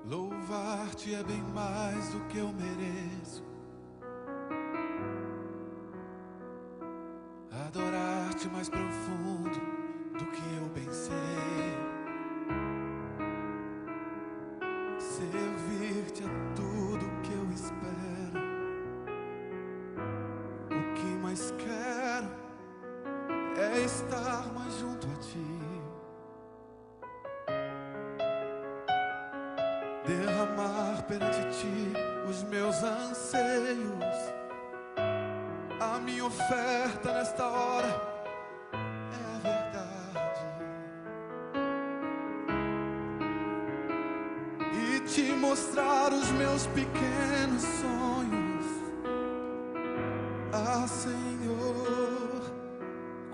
Louvar-te é bem mais do que eu mereço. Adorar-te mais profundo do que eu pensei. Servir-te é tudo que eu espero. O que mais quero é estar mais junto a ti. Derramar perante ti os meus anseios. A minha oferta nesta hora é a verdade. E te mostrar os meus pequenos sonhos. Ah, Senhor,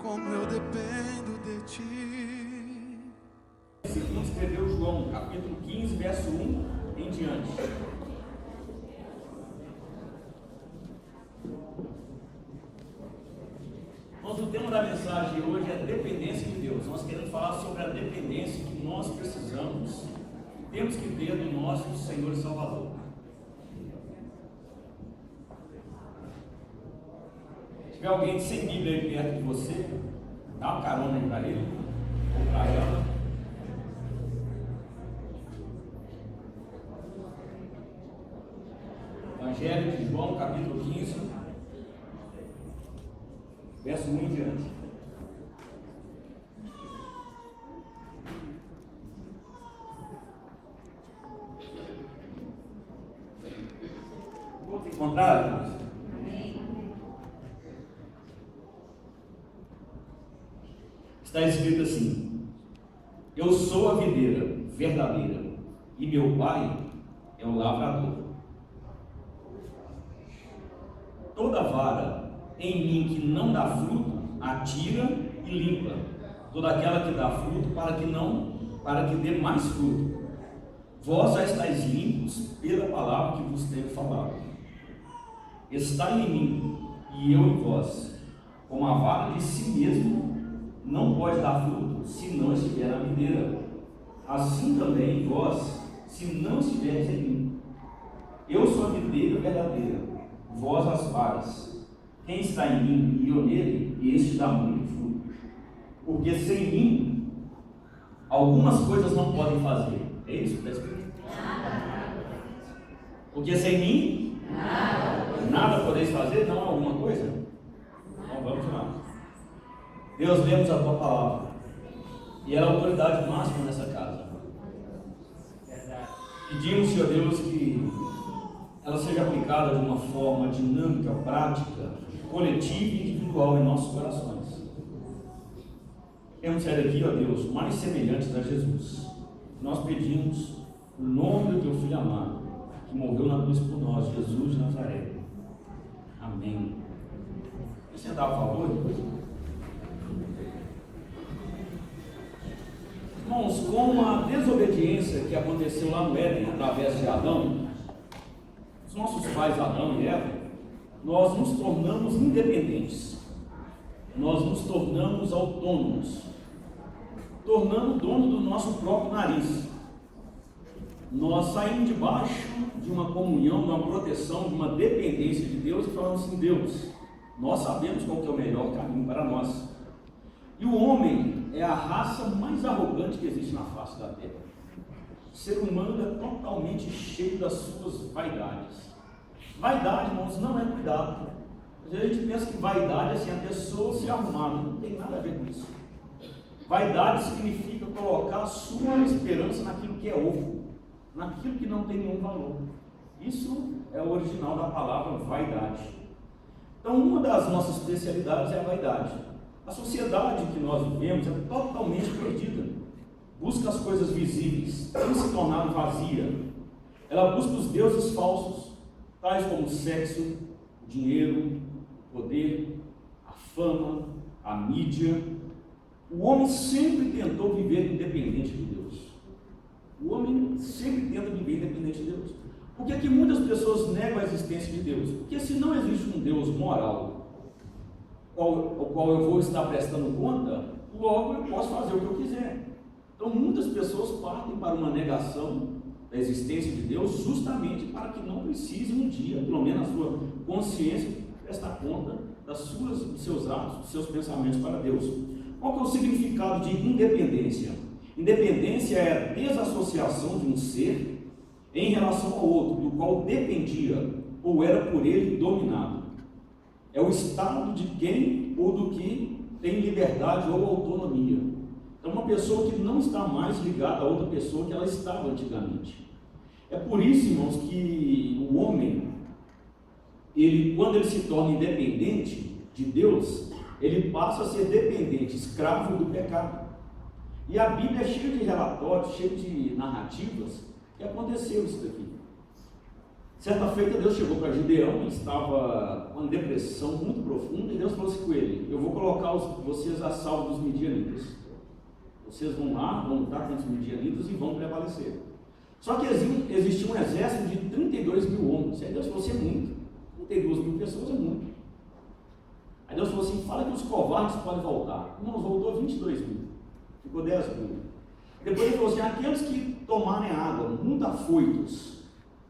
como eu dependo de ti. Segundo escreveu João, capítulo 15, verso 1 em diante. O tema da mensagem de hoje é dependência de Deus. Nós queremos falar sobre a dependência que nós precisamos, temos que ter do nosso Senhor e Salvador. Se tiver alguém sem Bíblia aí perto de você, dá uma carona aí para ele ou para ela. Evangelho de João, capítulo 15, verso 1 em diante. Vamos encontrar, irmãos? Está escrito assim: eu sou a videira verdadeira e meu pai é o lavrador. Toda vara em mim que não dá fruto, atira e limpa. Toda aquela que dá fruto, para que dê mais fruto. Vós já estáis limpos pela palavra que vos tenho falado. Está em mim e eu em vós. Como a vara de si mesmo não pode dar fruto, se não estiver na videira. Assim também vós, se não estiveres em mim. Eu sou a videira verdadeira, vós as varas. Quem está em mim e eu nele, este dá muito fruto. Porque sem mim, algumas coisas não podem fazer. É isso que está escrito? Porque sem mim, nada podeis fazer, não alguma coisa? Então vamos lá. Deus, lemos a tua palavra. E ela é a autoridade máxima nessa casa. Pedimos, Senhor Deus, que ela seja aplicada de uma forma dinâmica, prática, coletiva e individual em nossos corações. Queremos ser aqui, ó Deus, mais semelhantes a Jesus. Nós pedimos o nome do teu Filho amado, que morreu na cruz por nós, Jesus de Nazaré. Amém. Você sentar, por favor? Irmãos, com a desobediência que aconteceu lá no Éden, através de Adão, os nossos pais Adão e Eva, nós nos tornamos independentes, nós nos tornamos autônomos, tornando dono do nosso próprio nariz. Nós saímos debaixo de uma comunhão, de uma proteção, de uma dependência de Deus e falamos assim: Deus, nós sabemos qual que é o melhor caminho para nós. E o homem é a raça mais arrogante que existe na face da terra. O ser humano é totalmente cheio das suas vaidades. Vaidade, irmãos, não é cuidado. Às vezes a gente pensa que vaidade é assim, a pessoa se arrumar. Não tem nada a ver com isso. Vaidade significa colocar a sua esperança naquilo que é oco, naquilo que não tem nenhum valor. Isso é o original da palavra vaidade. Então, uma das nossas especialidades é a vaidade. A sociedade que nós vivemos é totalmente perdida. Busca as coisas visíveis, tem se tornado vazia. Ela busca os deuses falsos, tais como o sexo, o dinheiro, o poder, a fama, a mídia. O homem sempre tentou viver independente de Deus. O homem sempre tenta viver independente de Deus. Por que é que muitas pessoas negam a existência de Deus? Porque se não existe um Deus moral, ao qual eu vou estar prestando conta, logo eu posso fazer o que eu quiser. Então muitas pessoas partem para uma negação da existência de Deus, justamente para que não precise um dia, pelo menos a sua consciência, prestar conta dos seus atos, dos seus pensamentos para Deus. Qual que é o significado de independência? Independência é a desassociação de um ser em relação ao outro, do qual dependia ou era por ele dominado. É o estado de quem ou do que tem liberdade ou autonomia. Então, uma pessoa que não está mais ligada a outra pessoa que ela estava antigamente. É por isso, irmãos, que o homem, quando ele se torna independente de Deus, ele passa a ser dependente, escravo do pecado. E a Bíblia é cheia de relatórios, cheia de narrativas que aconteceu isso daqui. Certa feita, Deus chegou para Gideão, ele estava com uma depressão muito profunda, e Deus falou assim com ele: eu vou colocar vocês a salvo dos midianitas. Vocês vão lá, vão lutar contra os midianitas e vão prevalecer. Só que existia um exército de 32 mil homens. Aí Deus falou assim: é muito. 32 mil pessoas é muito. Aí Deus falou assim: fala que os covardes podem voltar. Irmãos, voltou 22 mil. Ficou 10 mil. Depois ele falou assim: aqueles que tomarem água, muito afoitos,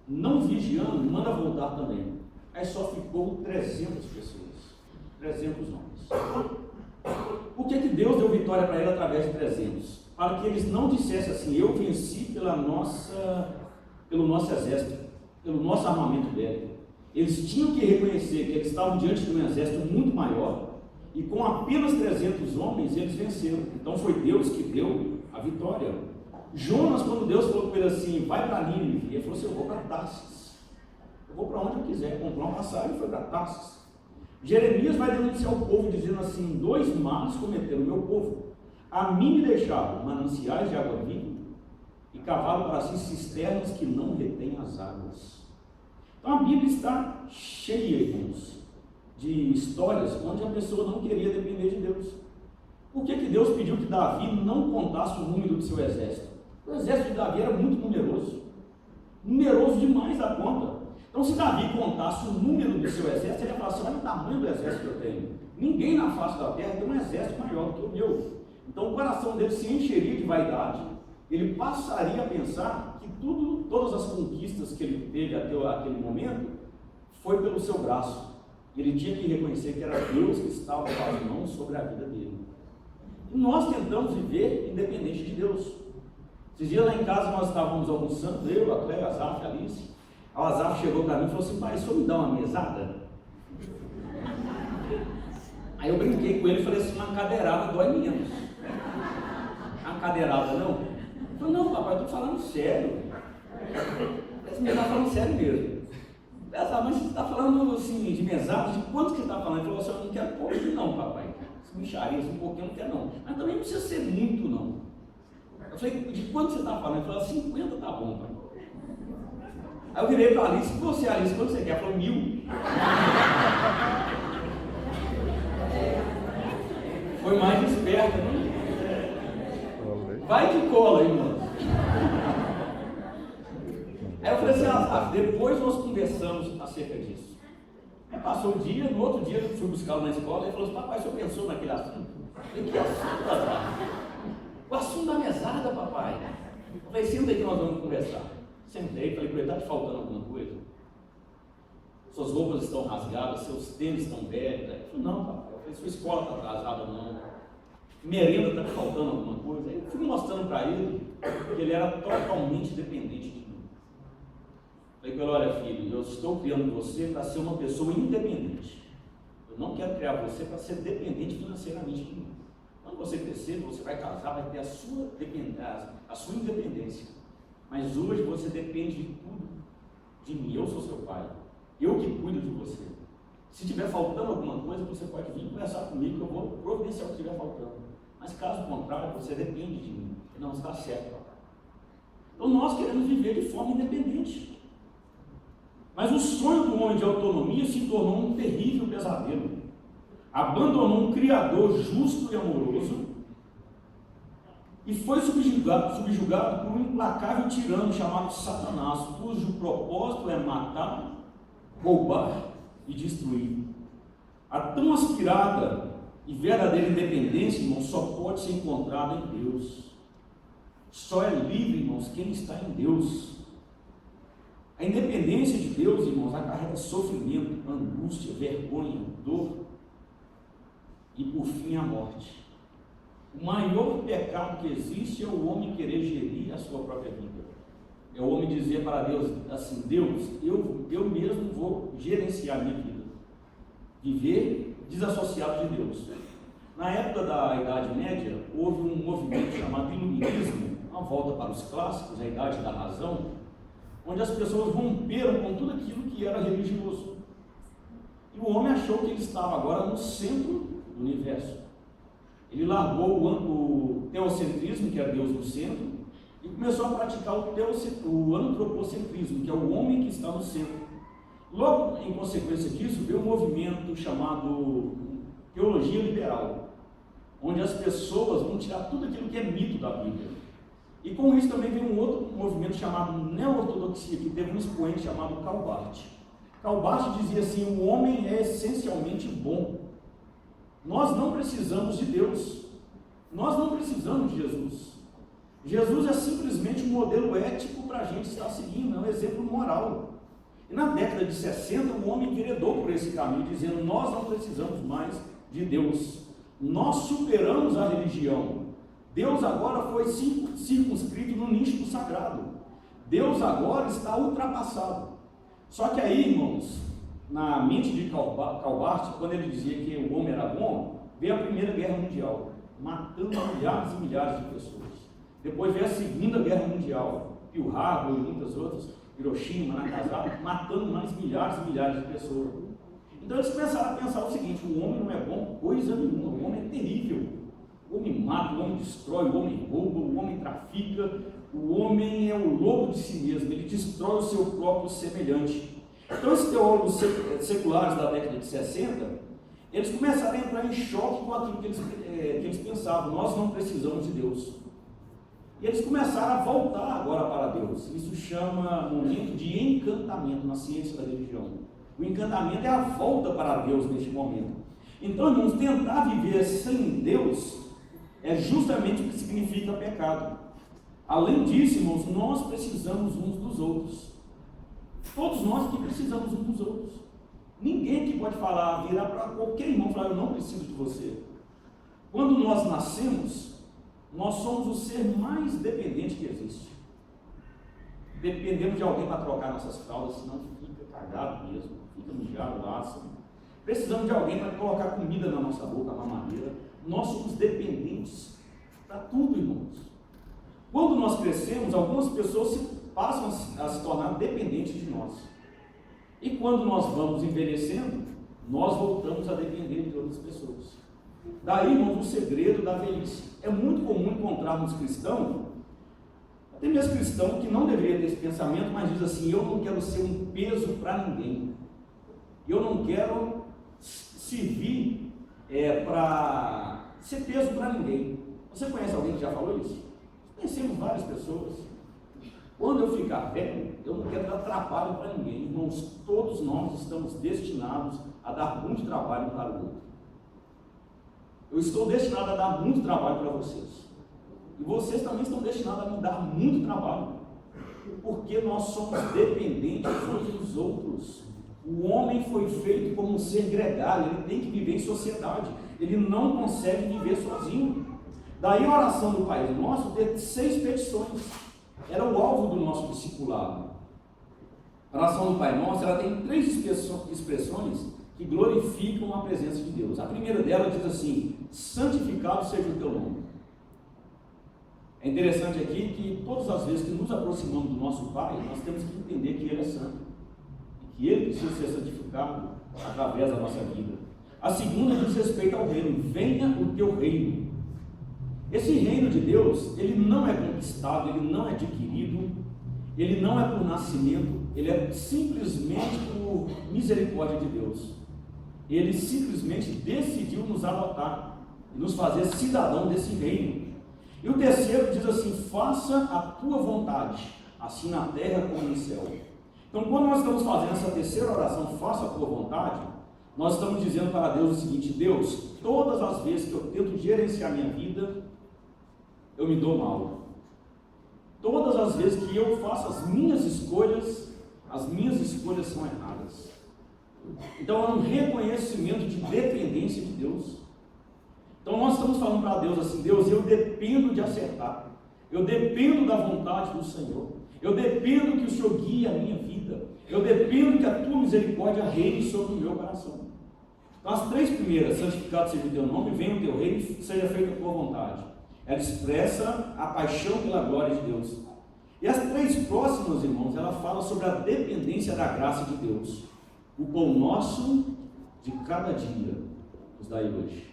não vigiando, manda voltar também. Aí só ficou 300 pessoas. 300 homens. Por que Deus deu vitória para ele através de 300? Para que eles não dissessem assim: eu venci pelo nosso exército, pelo nosso armamento bélico. Eles tinham que reconhecer que eles estavam diante de um exército muito maior, e com apenas 300 homens eles venceram. Então foi Deus que deu a vitória. Jonas, quando Deus falou com ele assim: vai para Nínive, ele falou assim: eu vou para Tarsis. Eu vou para onde eu quiser, comprou uma passagem e foi para Tarsis. Jeremias vai denunciar o povo dizendo assim: 2 males cometeram o meu povo. A mim me deixaram mananciais de água viva e cavaram para si cisternas que não retêm as águas. Então a Bíblia está cheia, irmãos, de histórias onde a pessoa não queria depender de Deus. Por que Deus pediu que Davi não contasse o número do seu exército? O exército de Davi era muito numeroso demais da conta. Então, se Davi contasse o número do seu exército, ele ia falar assim: olha o tamanho do exército que eu tenho. Ninguém na face da terra tem um exército maior do que o meu. Então, o coração dele se encheria de vaidade. Ele passaria a pensar que todas as conquistas que ele teve até aquele momento foi pelo seu braço. Ele tinha que reconhecer que era Deus que estava com as mãos sobre a vida dele. E nós tentamos viver independente de Deus. Esses dias lá em casa nós estávamos almoçando, eu, a Cléia, a Azaf, a Alice. O Azaf chegou para mim e falou assim: pai, o senhor me dá uma mesada? Aí eu brinquei com ele e falei assim: uma cadeirada dói menos. Uma cadeirada não? Ele falou: não, papai, eu estou falando sério. Você está falando sério mesmo. Mas você está falando assim, de mesada, de quanto que você está falando? Ele falou assim: eu não quero pouco não, papai. Se mexaria um pouquinho, eu não quero não. Mas também não precisa ser muito não. Eu falei: de quanto você está falando? Ele falou: 50 tá bom, pai. Aí eu virei para a Alice: você, Alice, quanto você quer? Ela falou: 1000. Foi mais esperta, né? Vai que cola, irmão. Aí eu falei assim: depois nós conversamos acerca disso. Aí passou o dia, no outro dia eu fui buscá-lo na escola, e ele falou assim: papai, o senhor pensou naquele assunto? Eu falei: que assunto, papai? O assunto da mesada, papai. Eu falei: senta aí que nós vamos conversar. Sentei, falei para ele: está te faltando alguma coisa? Suas roupas estão rasgadas, seus tênis estão velhos. Ele falou: não, papai. Eu falei: sua escola está atrasada ou não? Merenda está te faltando alguma coisa? Aí eu fui mostrando para ele que ele era totalmente dependente de mim. Falei para ele: olha, filho, eu estou criando você para ser uma pessoa independente. Eu não quero criar você para ser dependente financeiramente de mim. Quando você crescer, você vai casar, vai ter a sua independência. Mas hoje você depende de tudo de mim. Eu sou seu pai. Eu que cuido de você. Se tiver faltando alguma coisa, você pode vir conversar comigo que eu vou providenciar o que estiver faltando. Mas caso contrário, você depende de mim. Não está certo, papai. Então nós queremos viver de forma independente. Mas o sonho do homem de autonomia se tornou um terrível pesadelo. Abandonou um Criador justo e amoroso e foi subjugado por um implacável tirano chamado Satanás, cujo propósito é matar, roubar e destruir. A tão aspirada e verdadeira independência, irmãos, só pode ser encontrada em Deus. Só é livre, irmãos, quem está em Deus. A independência de Deus, irmãos, acarreta sofrimento, angústia, vergonha, dor e, por fim, a morte. O maior pecado que existe é o homem querer gerir a sua própria vida. É o homem dizer para Deus assim: Deus, eu mesmo vou gerenciar a minha vida. Viver desassociado de Deus. Na época da Idade Média, houve um movimento chamado Iluminismo, uma volta para os clássicos, a Idade da Razão, onde as pessoas romperam com tudo aquilo que era religioso. E o homem achou que ele estava agora no centro do universo. Ele largou o teocentrismo, que era Deus no centro, e começou a praticar o antropocentrismo, que é o homem que está no centro. Logo, em consequência disso, veio um movimento chamado teologia liberal, onde as pessoas vão tirar tudo aquilo que é mito da Bíblia. E com isso também veio um outro movimento chamado neo-ortodoxia, que teve um expoente chamado Karl Barth. Karl Barth dizia assim: o homem é essencialmente bom. Nós não precisamos de Deus. Nós não precisamos de Jesus. Jesus é simplesmente um modelo ético para a gente estar seguindo, é um exemplo moral. E na década de 60, o homem enveredou por esse caminho, dizendo: nós não precisamos mais de Deus. Nós superamos a religião. Deus agora foi circunscrito no nicho do sagrado. Deus agora está ultrapassado. Só que aí, irmãos, na mente de Karl Barth, quando ele dizia que o homem era bom, veio a Primeira Guerra Mundial, matando milhares e milhares de pessoas. Depois veio a Segunda Guerra Mundial, Pearl Harbor e muitas outras, Hiroshima, Nagasaki, matando mais milhares e milhares de pessoas. Então eles começaram a pensar o seguinte: o homem não é bom coisa nenhuma, o homem é terrível. O homem mata, o homem destrói, o homem rouba, o homem trafica, o homem é o lobo de si mesmo, ele destrói o seu próprio semelhante. Então esses teólogos seculares da década de 60, eles começaram a entrar em choque com aquilo que eles pensavam: nós não precisamos de Deus. E eles começaram a voltar agora para Deus. Isso chama momento de encantamento na ciência da religião. O encantamento é a volta para Deus neste momento. Então, irmãos, tentar viver sem Deus é justamente o que significa pecado. Além disso, irmãos, nós precisamos uns dos outros. Todos nós que precisamos uns dos outros. Ninguém que pode virar para qualquer irmão e falar: eu não preciso de você. Quando nós nascemos, nós somos o ser mais dependente que existe. Dependemos de alguém para trocar nossas fraldas, senão fica cagado mesmo, fica mijado lá. Assim. Precisamos de alguém para colocar comida na nossa boca, mamadeira. Nós somos dependentes para tudo, irmãos. Quando nós crescemos, algumas pessoas passam a se tornar dependentes de nós. E quando nós vamos envelhecendo, nós voltamos a depender de outras pessoas. Daí, irmãos, o segredo da velhice. É muito comum encontrarmos cristãos, até mesmo cristão que não deveria ter esse pensamento, mas diz assim: eu não quero ser um peso para ninguém. Eu não quero servir para ser peso para ninguém. Você conhece alguém que já falou isso? Conhecemos várias pessoas. Quando eu ficar velho, eu não quero dar trabalho para ninguém. Irmãos, todos nós estamos destinados a dar muito trabalho para o outro. Eu estou destinado a dar muito trabalho para vocês. E vocês também estão destinados a me dar muito trabalho. Porque nós somos dependentes uns dos outros. O homem foi feito como um ser gregário, ele tem que viver em sociedade. Ele não consegue viver sozinho. Daí a oração do Pai Nosso teve 6 petições. Era o alvo do nosso discipulado. A oração do Pai Nosso, ela tem 3 expressões que glorificam a presença de Deus. A primeira dela diz assim: santificado seja o teu nome. É interessante aqui que todas as vezes que nos aproximamos do nosso Pai, nós temos que entender que Ele é santo e que Ele precisa ser santificado através da nossa vida. A segunda diz respeito ao reino: venha o teu reino. Esse reino de Deus, ele não é conquistado, ele não é adquirido, ele não é por nascimento, ele é simplesmente por misericórdia de Deus. Ele simplesmente decidiu nos adotar e nos fazer cidadão desse reino. E o terceiro diz assim: faça a tua vontade, assim na terra como no céu. Então, quando nós estamos fazendo essa terceira oração, faça a tua vontade, nós estamos dizendo para Deus o seguinte: Deus, todas as vezes que eu tento gerenciar minha vida, eu me dou mal. Todas as vezes que eu faço as minhas escolhas, as minhas escolhas são erradas. Então é um reconhecimento de dependência de Deus. Então nós estamos falando para Deus assim: Deus, eu dependo de acertar, eu dependo da vontade do Senhor, eu dependo que o Senhor guie a minha vida, eu dependo que a tua misericórdia reine sobre o meu coração. Então as três primeiras, santificado seja o teu nome, venha o teu reino, seja feita a tua vontade, ela expressa a paixão pela glória de Deus. E as três próximas, irmãos, ela fala sobre a dependência da graça de Deus. O pão nosso de cada dia nos dai hoje.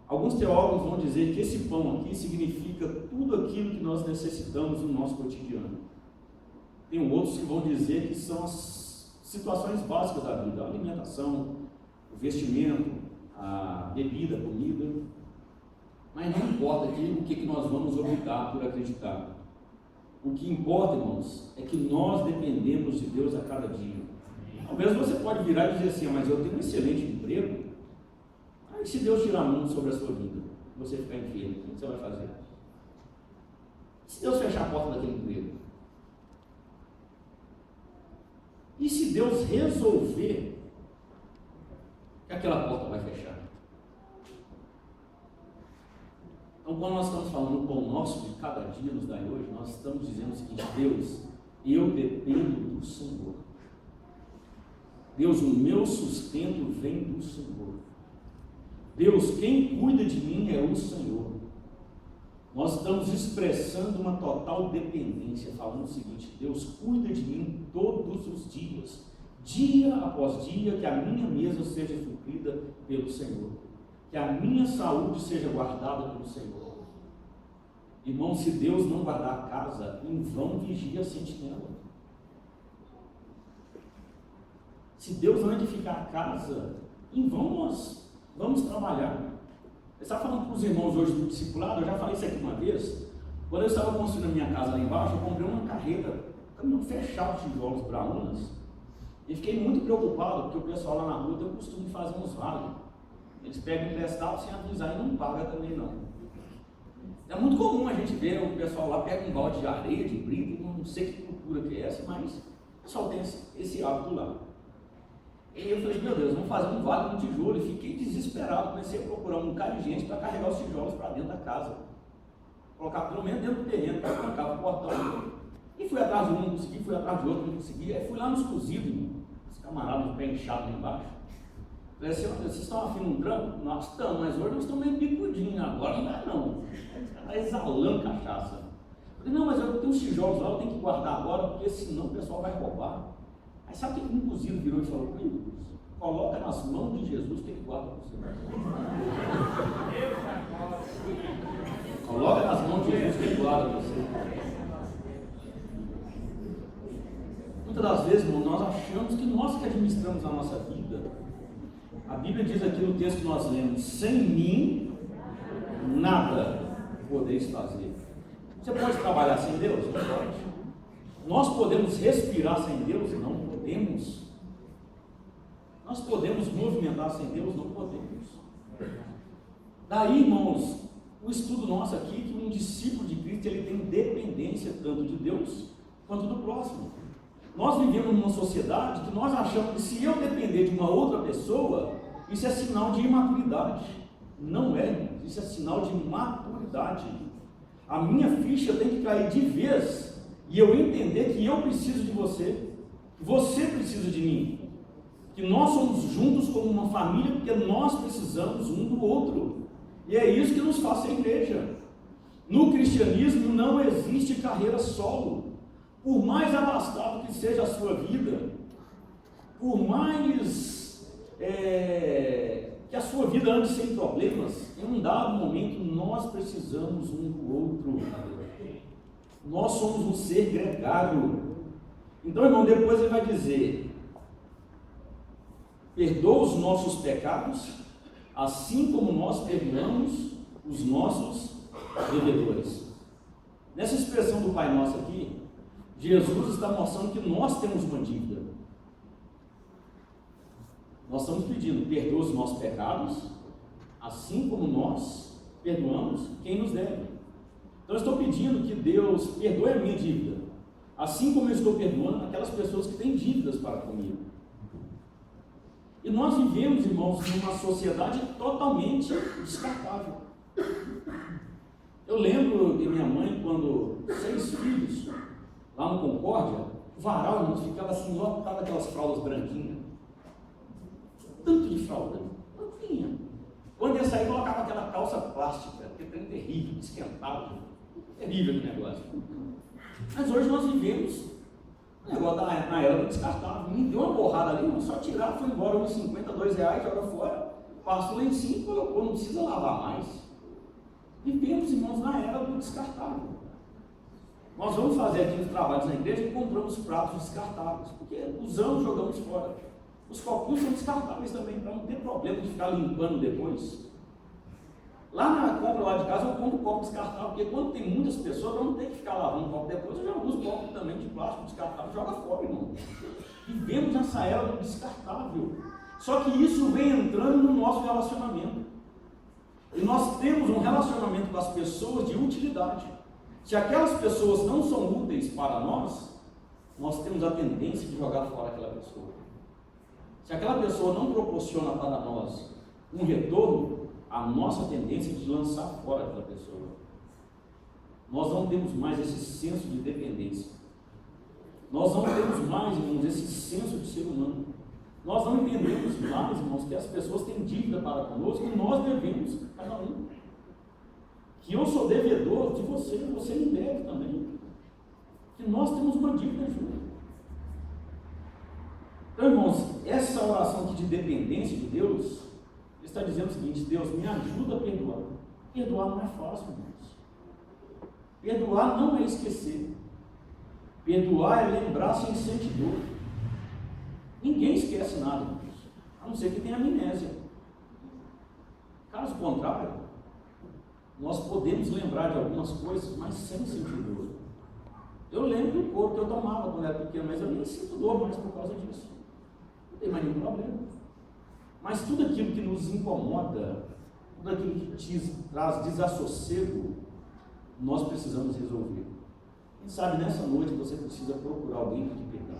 Alguns teólogos vão dizer que esse pão aqui significa tudo aquilo que nós necessitamos no nosso cotidiano. Tem outros que vão dizer que são as situações básicas da vida: a alimentação, o vestimento, a bebida, a comida. Mas não importa aqui o que nós vamos optar por acreditar. O que importa, irmãos, é que nós dependemos de Deus a cada dia. Talvez você pode virar e dizer assim: mas eu tenho um excelente emprego. Aí se Deus tirar a mão sobre a sua vida, você ficar enfermo, o que você vai fazer? Se Deus fechar a porta daquele emprego? E se Deus resolver que aquela porta vai fechar? Então, quando nós estamos falando com o nosso de cada dia nos dai hoje, nós estamos dizendo o seguinte: Deus, eu dependo do Senhor. Deus, o meu sustento vem do Senhor. Deus, quem cuida de mim é o Senhor. Nós estamos expressando uma total dependência, falando o seguinte: Deus cuida de mim todos os dias, dia após dia, que a minha mesa seja suprida pelo Senhor, que a minha saúde seja guardada pelo Senhor. Irmão, se Deus não guardar a casa, em vão vigia a sentinela. Se Deus não edificar a casa, em vão nós vamos trabalhar. Eu estava falando para os irmãos hoje do discipulado, eu já falei isso aqui uma vez. Quando eu estava construindo a minha casa lá embaixo, eu comprei uma carreta, caminhão fechado de tijolos braunas, e fiquei muito preocupado, porque o pessoal lá na rua tem o costume de fazer uns vales. Eles pegam emprestado sem avisar e não pagam também não. É muito comum a gente ver o pessoal lá pega um balde de areia, de brita, não sei que cultura que é essa, mas o pessoal tem esse hábito lá. E eu falei: meu Deus, vamos fazer um vale com tijolo. E fiquei desesperado, comecei a procurar um bocado de gente para carregar os tijolos para dentro da casa, colocar pelo menos dentro do terreno, para colocar o portão. E fui atrás de um, não consegui, fui atrás de outro, não consegui. Aí fui lá nos cozidos, os camaradas de pé inchado lá embaixo. Falei assim: vocês estão afim de um trampo? Nós estamos, mas hoje nós estamos meio picudinhos, agora não dá não. Está exalando cachaça. Falei: não, mas eu tenho uns tijolos lá, eu tenho que guardar agora, porque senão o pessoal vai roubar. Aí sabe o que um cozido virou e falou comigo? Coloca nas mãos de Jesus que ele guarda você. Coloca nas mãos de Jesus que ele guarda você. Muitas das vezes, irmão, nós achamos que nós que administramos a nossa vida. A Bíblia diz aqui no texto que nós lemos: sem mim, nada podeis fazer. Você pode trabalhar sem Deus? Não pode. Nós podemos respirar sem Deus? Não podemos. Nós podemos movimentar sem Deus? Não podemos. Daí, irmãos, o estudo nosso aqui, que um discípulo de Cristo, ele tem dependência tanto de Deus quanto do próximo. Nós vivemos numa sociedade que nós achamos que se eu depender de uma outra pessoa, isso é sinal de imaturidade. Não é, irmãos, isso é sinal de maturidade. A minha ficha tem que cair de vez e eu entender que eu preciso de você, que você precisa de mim, que nós somos juntos como uma família, porque nós precisamos um do outro. E é isso que nos faz ser igreja. No cristianismo não existe carreira solo. Por mais abastado que seja a sua vida, por mais que a sua vida ande sem problemas, em um dado momento nós precisamos um do outro. Nós somos um ser gregário. Então, irmão, depois ele vai dizer: perdoa os nossos pecados, assim como nós perdoamos os nossos devedores. Nessa expressão do Pai Nosso aqui, Jesus está mostrando que nós temos uma dívida. Nós estamos pedindo: perdoa os nossos pecados, assim como nós perdoamos quem nos deve. Então eu estou pedindo que Deus perdoe a minha dívida, Assim como eu estou perdoando aquelas pessoas que têm dívidas para comigo. E nós vivemos, irmãos, numa sociedade totalmente descartável. Eu lembro de minha mãe, quando 6 filhos, lá no Concórdia, o varal, irmãos, ficava assim, lotado aquelas fraldas branquinhas. Tanto de fralda, não tinha. Quando ia sair, colocava aquela calça plástica, que é terrível, esquentado, terrível o negócio. Mas hoje nós vivemos o negócio na era do descartável. Me deu uma borrada ali, só tirar, foi embora, uns R$50, R$2, joga fora, passa o lencinho e colocou, não precisa lavar mais. Vivemos, irmãos, na era do descartável. Nós vamos fazer aqui os trabalhos na igreja e compramos pratos descartáveis, porque usamos, jogamos fora. Os copinhos são descartáveis também, para não ter problema de ficar limpando depois. Lá na compra lá de casa eu compro copo descartável, porque quando tem muitas pessoas eu não tenho que ficar lavando o copo depois, eu já uso copo também de plástico descartável, joga fora, irmão. Vivemos nessa era do descartável. Só que isso vem entrando no nosso relacionamento. E nós temos um relacionamento com as pessoas de utilidade. Se aquelas pessoas não são úteis para nós temos a tendência de jogar fora aquela pessoa. Se aquela pessoa não proporciona para nós um retorno, a nossa tendência é de lançar fora aquela pessoa. Nós não temos mais esse senso de dependência. Nós não temos mais, irmãos, esse senso de ser humano. Nós não entendemos mais, irmãos, que as pessoas têm dívida para conosco e nós devemos cada um. Que eu sou devedor de você me deve também. Que nós temos uma dívida junto. Então, irmãos, essa oração aqui de dependência de Deus, ele está dizendo o seguinte: Deus, me ajuda a perdoar. Perdoar não é fácil, irmãos. Perdoar não é esquecer. Perdoar é lembrar sem sentir dor. Ninguém esquece nada, irmãos, a não ser que tenha amnésia. Caso contrário, nós podemos lembrar de algumas coisas, mas sem sentir dor. Eu lembro do corpo que eu tomava quando era pequeno, mas eu nem sinto dor mais por causa disso. Não tem mais nenhum problema. Mas tudo aquilo que nos incomoda, tudo aquilo que traz desassossego, nós precisamos resolver. Quem sabe nessa noite você precisa procurar alguém pedir perdão,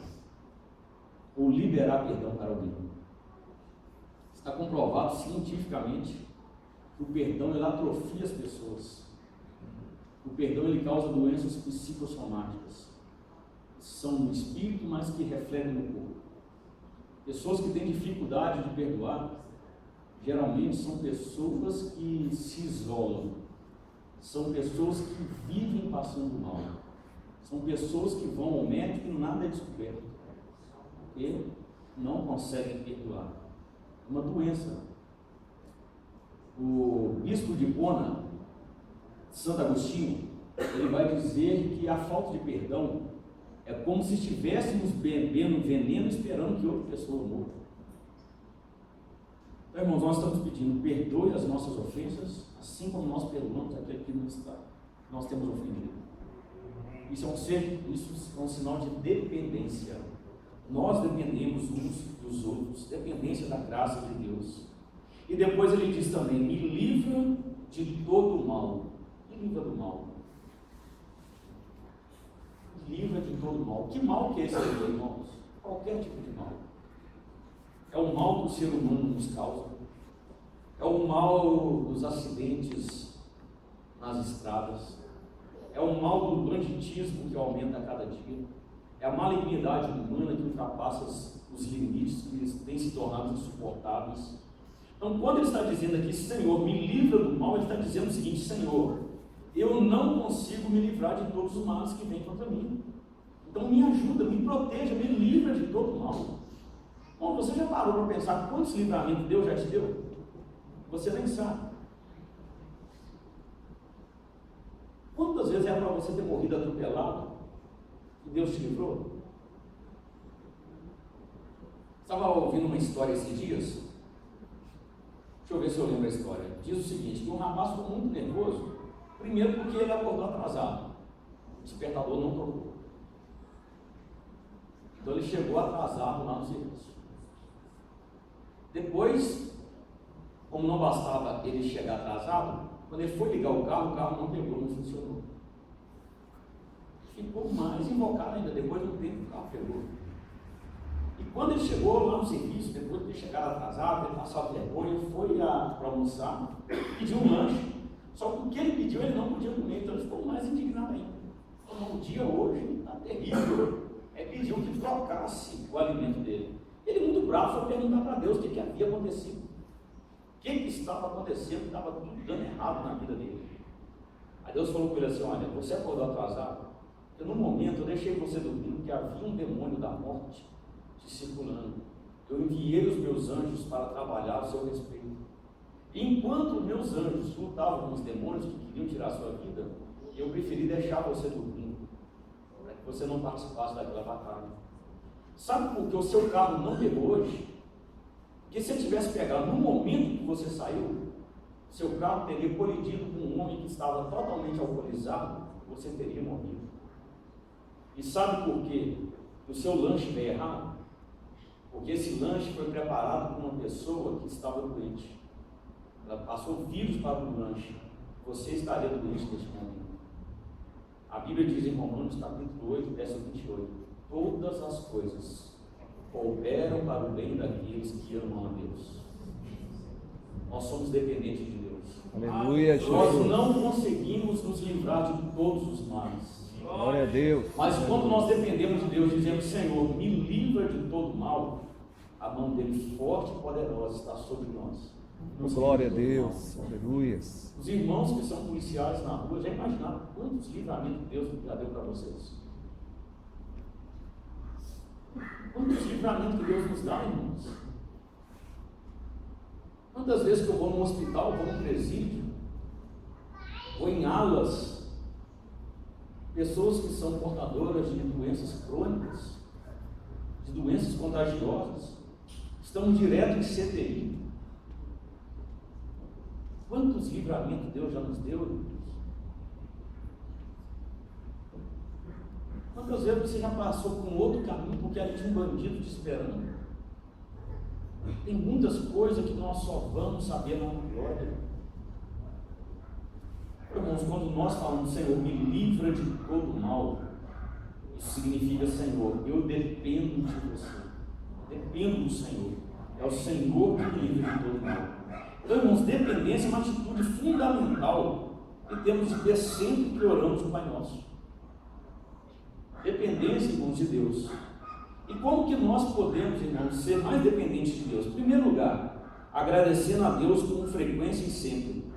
ou liberar perdão para alguém. Está comprovado cientificamente que o perdão ele atrofia as pessoas. O perdão ele causa doenças psicossomáticas, que são no espírito, mas que refletem no corpo. Pessoas que têm dificuldade de perdoar, geralmente são pessoas que se isolam, são pessoas que vivem passando mal, são pessoas que vão ao médico e nada é descoberto, porque não conseguem perdoar. É uma doença. O bispo de Hipona, Santo Agostinho, ele vai dizer que a falta de perdão é como se estivéssemos bebendo veneno esperando que outra pessoa morra. Então, irmãos, nós estamos pedindo: perdoe as nossas ofensas, assim como nós perdoamos aquele que nós temos ofendido. Isso é um sinal de dependência. Nós dependemos uns dos outros, dependência da graça de Deus. E depois ele diz também: me livra de todo o mal. Me livra do mal. Livra de todo o mal. Que mal que é esse, irmãos? Qualquer tipo de mal. É o mal que o ser humano nos causa. É o mal dos acidentes nas estradas. É o mal do banditismo que aumenta a cada dia. É a malignidade humana que ultrapassa os limites, que têm se tornado insuportáveis. Então, quando ele está dizendo aqui: Senhor, me livra do mal, ele está dizendo o seguinte: Senhor, eu não consigo me livrar de todos os males que vêm contra mim. Então me ajuda, me proteja, me livra de todo o mal. Bom, você já parou para pensar quantos livramentos Deus já te deu? Você nem sabe. Quantas vezes é para você ter morrido atropelado e Deus te livrou? Estava ouvindo uma história esses dias. Deixa eu ver se eu lembro a história. Diz o seguinte: que um rapaz ficou muito nervoso. Primeiro porque ele acordou atrasado. O despertador não tocou. Então ele chegou atrasado lá no serviço. Depois, como não bastava ele chegar atrasado, quando ele foi ligar o carro não pegou, não funcionou. ficou mais invocado ainda. Depois de um tempo, o carro pegou. E quando ele chegou lá no serviço, depois de ter chegado atrasado, ter passado vergonha, foi para almoçar, pediu um lanche. Só que o que ele pediu, ele não podia comer, então ele ficou mais indignado ainda. Falou, o dia hoje está terrível. Pediu que trocasse o alimento dele. Ele, muito bravo, foi perguntar para Deus o que havia acontecido. O que estava acontecendo, estava tudo dando errado na vida dele. Aí Deus falou com ele assim, olha, você acordou atrasado, porque no momento eu deixei você dormindo, que havia um demônio da morte te circulando. Eu enviei os meus anjos para trabalhar a seu respeito. E enquanto meus anjos lutavam com os demônios que queriam tirar a sua vida, eu preferi deixar você dormindo, para que você não participasse daquela batalha. Sabe por que o seu carro não pegou hoje? Porque se ele tivesse pegado no momento que você saiu, seu carro teria colidido com um homem que estava totalmente alcoolizado, você teria morrido. E sabe por quê? O seu lanche veio errado? Porque esse lanche foi preparado por uma pessoa que estava doente. Ela passou vírus para o lanche. Você estaria doente neste momento. A Bíblia diz em Romanos capítulo 8, verso 28, todas as coisas cooperam para o bem daqueles que amam a Deus. Nós somos dependentes de Deus. Aleluia, Jesus. Nós não conseguimos nos livrar de todos os males. Glória a Deus. Mas quando nós dependemos de Deus, dizemos, Senhor, me livra de todo mal, a mão dele forte e poderosa está sobre nós. Glória a Deus. Aleluia. Os irmãos que são policiais na rua, já imaginaram quantos livramentos Deus já deu para vocês? Quantos livramentos que Deus nos dá, irmãos? Quantas vezes que eu vou num hospital, vou num presídio, vou em alas, pessoas que são portadoras de doenças crônicas, de doenças contagiosas, estão direto em CTI. Quantos livramentos Deus já nos deu, irmãos? Quantas vezes você já passou por um outro caminho porque ali tinha um bandido te esperando? Tem muitas coisas que nós só vamos saber na glória. Irmãos, quando nós falamos, Senhor, me livra de todo mal, isso significa, Senhor, eu dependo de você. Dependo do Senhor. É o Senhor que me livra de todo mal. Então, irmãos, dependência é uma atitude fundamental que temos de ter sempre que oramos o Pai Nosso. Dependência, irmãos, de Deus. E como que nós podemos, irmãos, ser mais dependentes de Deus? Em primeiro lugar, agradecendo a Deus com frequência e sempre.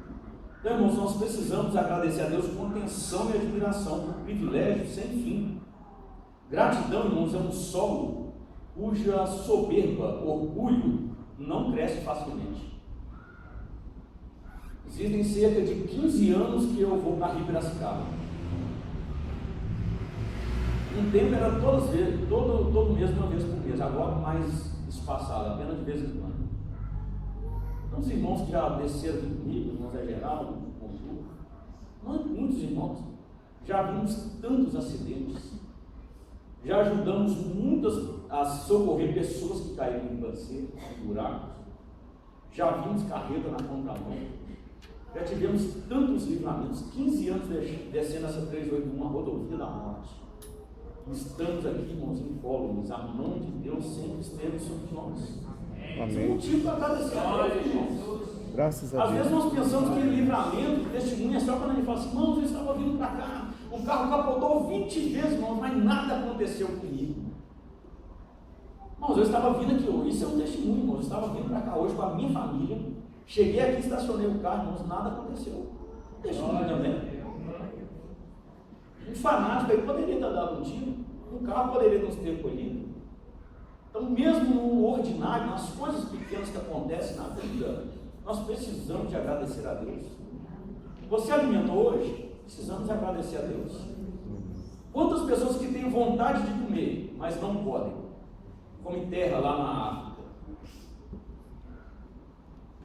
Então, irmãos, nós precisamos agradecer a Deus com atenção e admiração, por privilégio sem fim. Gratidão, irmãos, é um solo cuja soberba, orgulho, não cresce facilmente. Existem cerca de 15 anos que eu vou para Rio Piracicaba. Um tempo era todo mês, uma vez por mês, agora mais espaçado, apenas de vez em quando. Então, os irmãos que já desceram aqui comigo, irmãos Zé Geraldo, nós, muitos irmãos, já vimos tantos acidentes, já ajudamos muitas a socorrer pessoas que caíram em banceiro, em buracos, já vimos carreta na contramão, já tivemos tantos livramentos, 15 anos descendo essa 381, a rodovia da morte. Estamos aqui, irmãos, incólumes, a mão de Deus sempre esteve sobre nós. Amém. Motivo para agradecer a Deus, irmãos. Graças a Às Deus. vezes nós pensamos que livramento, testemunho é só quando a gente fala assim, irmãos, eu estava vindo para cá, o carro capotou 20 vezes, irmãos, mas nada aconteceu comigo. Irmãos, eu estava vindo aqui hoje, isso é um testemunho, irmãos, eu estava vindo para cá hoje com a minha família, cheguei aqui, estacionei o carro, irmãos, nada aconteceu. Testemunho também. Um fanático aí poderia ter dado um tiro, um carro poderia nos ter colhido. Então, mesmo no ordinário, nas coisas pequenas que acontecem na vida, nós precisamos de agradecer a Deus. Você alimentou hoje? Precisamos agradecer a Deus. Quantas pessoas que têm vontade de comer, mas não podem? Come terra lá na África.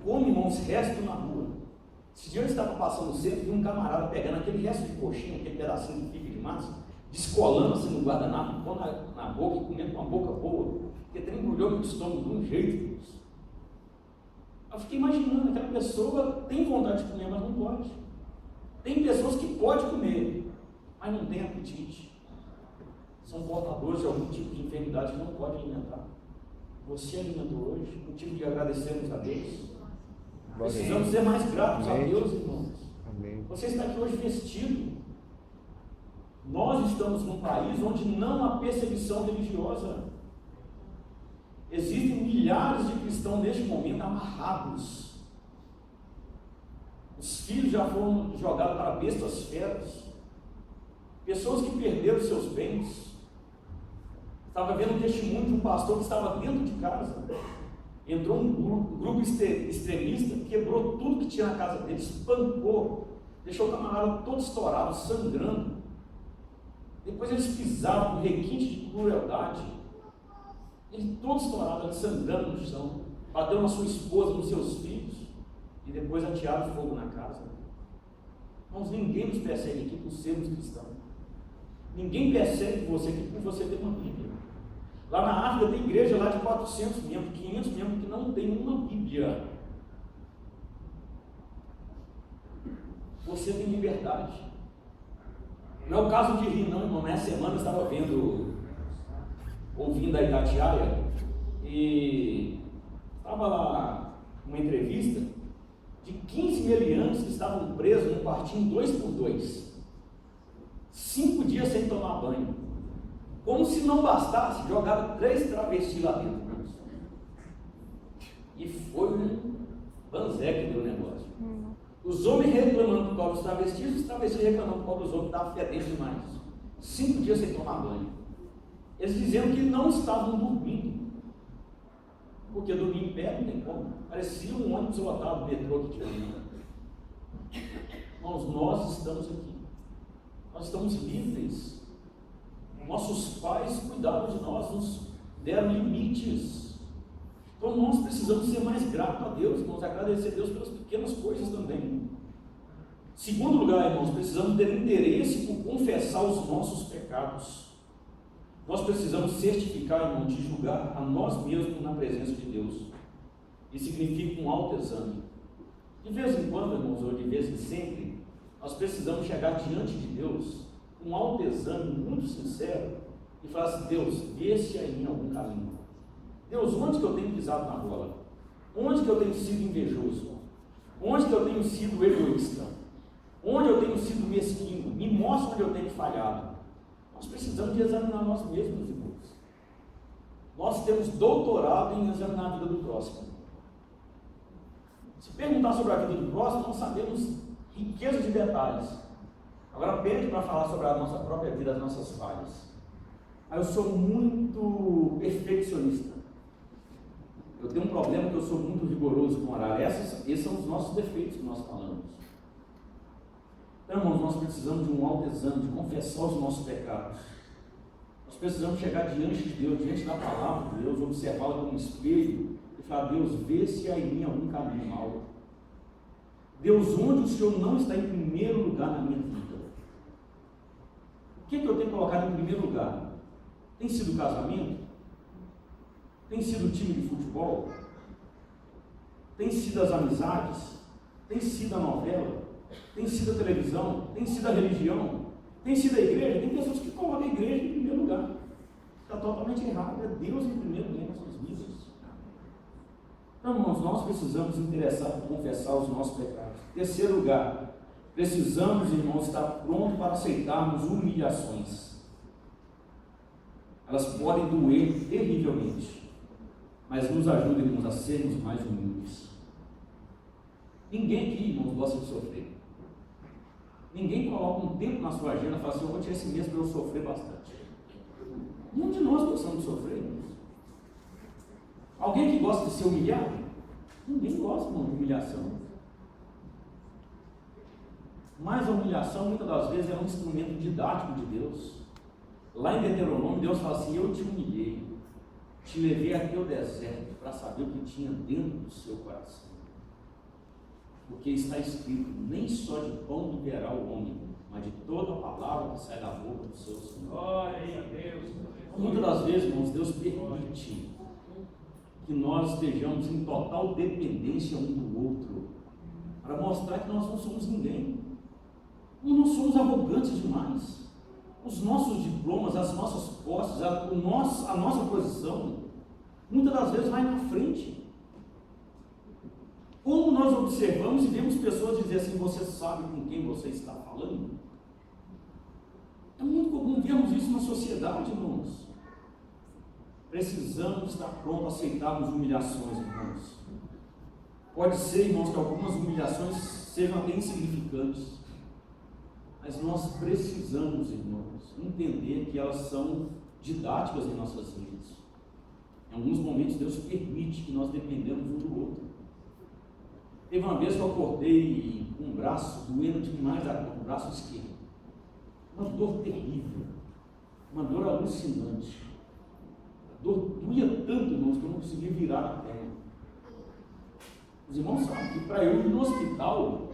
Come, irmãos, resto na rua. Esse dia eu estava passando no centro e vi um camarada pegando aquele resto de coxinha, aquele pedacinho que fica de massa, descolando assim no guardanapo, pondo na boca e comendo com uma boca boa, porque tem embrulhou no estômago de um jeito. Eu fiquei imaginando, aquela pessoa tem vontade de comer, mas não pode. Tem pessoas que podem comer, mas não tem apetite. são portadores de algum tipo de enfermidade que não pode alimentar. Você alimentou hoje, motivo de agradecermos a Deus. Precisamos ser mais gratos a Deus, irmãos. Amém. Você está aqui hoje vestido. Nós estamos num país onde não há perseguição religiosa. Existem milhares de cristãos neste momento amarrados. Os filhos já foram jogados para bestas feras. Pessoas que perderam seus bens. Estava vendo um testemunho de um pastor que estava dentro de casa. Entrou um grupo extremista, quebrou tudo que tinha na casa dele, espancou, deixou o camarada todo estourado, sangrando. Depois eles pisaram com requinte de crueldade. Ele todo estourado, sangrando no chão, bateu na sua esposa, nos seus filhos, e depois atiraram fogo na casa. Irmãos, ninguém nos persegue aqui por sermos cristãos. Ninguém persegue você aqui por você ter uma Bíblia. Lá na África tem igreja lá de 400 membros, 500 membros que não tem uma Bíblia. Você tem liberdade. Não é o caso de rir, não, irmão. Nessa semana eu estava ouvindo a Itatiaia, e estava lá uma entrevista de 15 meliantes que estavam presos num quartinho 2x2, 5 dias sem tomar banho. Como se não bastasse, jogaram 3 travestis lá dentro. E foi um banzé que deu o negócio. Os homens reclamando por causa dos travestis, os travestis reclamando por causa dos homens que estavam fedendo demais. 5 dias sem tomar banho. Eles dizendo que não estavam dormindo. Porque dormir em pé não tem como. Parecia um ônibus lotado, metrô que tinha. Irmãos, nós estamos aqui. Nós estamos livres. Nossos pais cuidaram de nós, nos deram limites. Então nós precisamos ser mais gratos a Deus, irmãos, agradecer a Deus pelas pequenas coisas também. Segundo lugar, irmãos, precisamos ter interesse por confessar os nossos pecados. Nós precisamos certificar, irmão, de julgar a nós mesmos na presença de Deus. Isso significa um autoexame. De vez em quando, irmãos, ou de vez em sempre, nós precisamos chegar diante de Deus com um autoexame muito sincero e falar assim: Deus, vê se há em mim algum caminho. Deus, onde que eu tenho pisado na bola? Onde que eu tenho sido invejoso? Onde que eu tenho sido egoísta? Onde eu tenho sido mesquinho? Me mostra onde eu tenho falhado. Nós precisamos de examinar nós mesmos, irmãos. Nós temos doutorado em examinar a vida do próximo. Se perguntar sobre a vida do próximo, nós sabemos riqueza de detalhes. Agora pede para falar sobre a nossa própria vida, as nossas falhas. Aí eu sou muito perfeccionista. Eu tenho um problema que eu sou muito rigoroso com o horário. Esses são os nossos defeitos que nós falamos. Então, irmãos, nós precisamos de um autoexame, de confessar os nossos pecados. Nós precisamos chegar diante de Deus, diante da palavra de Deus, observá-la como um espelho e falar: Deus, vê se há em mim algum caminho mau. Deus, onde o Senhor não está em primeiro lugar na minha vida? O que eu tenho colocado em primeiro lugar? Tem sido o casamento? Tem sido o time de futebol? Tem sido as amizades? Tem sido a novela? Tem sido a televisão? Tem sido a religião? Tem sido a igreja? Tem pessoas que colocam a igreja em primeiro lugar. Está totalmente errado. É Deus em primeiro lugar nas suas vidas. Então, irmãos, nós precisamos interessar por confessar os nossos pecados. Terceiro lugar, precisamos, irmãos, estar prontos para aceitarmos humilhações. Elas podem doer terrivelmente, mas nos ajudam, irmãos, a sermos mais humildes. Ninguém aqui, irmãos, gosta de sofrer. Ninguém coloca um tempo na sua agenda e fala assim: eu vou tirar esse mês para eu sofrer bastante. Nenhum de nós gostamos de sofrer, irmãos. Alguém que gosta de ser humilhado? Ninguém gosta, irmão, de humilhação. Mas a humilhação, muitas das vezes, é um instrumento didático de Deus. Lá em Deuteronômio, Deus fala assim: eu te humilhei, te levei até o deserto para saber o que tinha dentro do seu coração. Porque está escrito: nem só de pão viverá o homem, mas de toda a palavra que sai da boca do seu Senhor. Glória a Deus. Muitas das vezes, irmãos, Deus permite que nós estejamos em total dependência um do outro, para mostrar que nós não somos ninguém. Nós não somos arrogantes demais. os nossos diplomas, as nossas posses, a nossa posição, muitas das vezes vai na frente. Como nós observamos e vemos pessoas dizer assim, você sabe com quem você está falando? É muito comum vermos isso na sociedade, irmãos. Precisamos estar prontos a aceitarmos humilhações, irmãos. Pode ser, irmãos, que algumas humilhações sejam até insignificantes, mas nós precisamos, irmãos, entender que elas são didáticas em nossas vidas. Em alguns momentos Deus permite que nós dependamos um do outro. Teve uma vez que eu acordei com um braço doendo demais, o braço esquerdo. Uma dor terrível, uma dor alucinante. A dor doía tanto, irmãos, que eu não conseguia virar a perna. Os irmãos sabem que para eu ir no hospital,